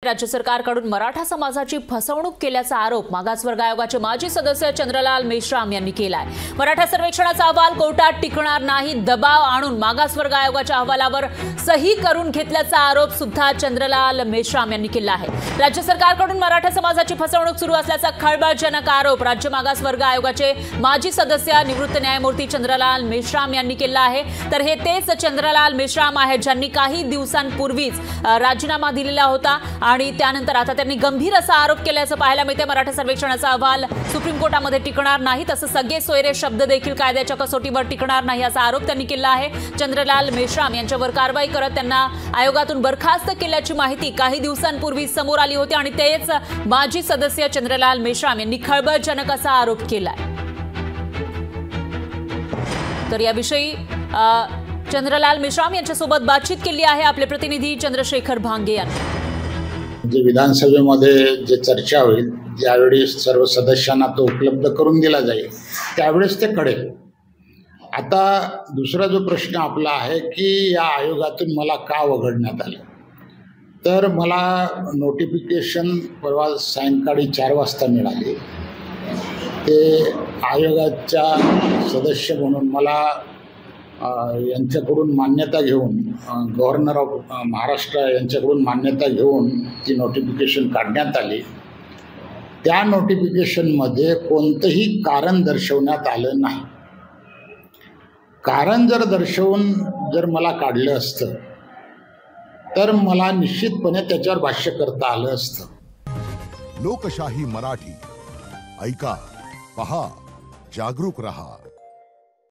राज्य सरकारकडून मराठा समाजाची फसवणूक केल्याचा आरोप मागासवर्ग आयोगाचे माजी सदस्य चंद्रलाल मेश्राम यांनी केलाय। मराठा सर्वेक्षणाचा अहवाल कोर्टात टिकणार नाही, दबाव आणून मागासवर्ग आयोगाच्या अहवालावर सही करून घेतल्याचा आरोप सुद्धा चंद्रलाल मेश्राम यांनी केला आहे। राज्य सरकारकडून मराठा समाजाची फसवणूक सुरू असल्याचा खळबळजनक आरोप राज्य मागासवर्ग आयोगाचे माजी सदस्य निवृत्त न्यायमूर्ती चंद्रलाल मेश्राम यांनी केला आहे। तर हे तेच चंद्रलाल मेश्राम आहेत ज्यांनी काही दिवसांपूर्वीच राजीनामा दिलेला होता आणि त्यानंतर आता त्यांनी गंभीर असा आरोप केल्याचं पाहायला मिळते। मराठा सर्वेक्षणाचा अहवाल सुप्रीम कोर्टामध्ये टिकणार नाही, तसं सगळे सोयरे शब्द देखील कायद्याच्या कसोटीवर टिकणार नाही असा आरोप त्यांनी केला आहे। चंद्रलाल मेश्राम यांच्यावर कारवाई करत त्यांना आयोगातून बरखास्त केल्याची माहिती काही दिवसांपूर्वी समोर आली होती आणि तेच माजी सदस्य चंद्रलाल मेश्राम यांनी खळबळजनक असा आरोप केलाय। तर याविषयी चंद्रलाल मेश्राम यांच्यासोबत बातचीत केली आहे आपले प्रतिनिधी चंद्रशेखर भांगे यांनी। जे विधानसभेमध्ये जे चर्चा होईल ज्यावेळी सर्व सदस्यांना तो उपलब्ध करून दिला जाईल त्यावेळेस ते कळेल। आता दुसरा जो प्रश्न आपला आहे की या आयोगातून मला का वगळण्यात आलं, तर मला नोटिफिकेशन परवा सायंकाळी 4 वाजता मिळाली। ते आयोगाच्या सदस्य म्हणून मला यांच्याकडून मान्यता घेऊन गव्हर्नर ऑफ महाराष्ट्र यांच्याकडून मान्यता घेऊन ती नोटिफिकेशन काढण्यात आली। त्या नोटिफिकेशनमध्ये कोणतंही कारण दर्शवण्यात आलं नाही। कारण जर दर्शवून जर मला काढलं असतं तर मला निश्चितपणे त्याच्यावर भाष्य करता आलं असतं। लोकशाही मराठी ऐका, पहा, जागरूक रहा।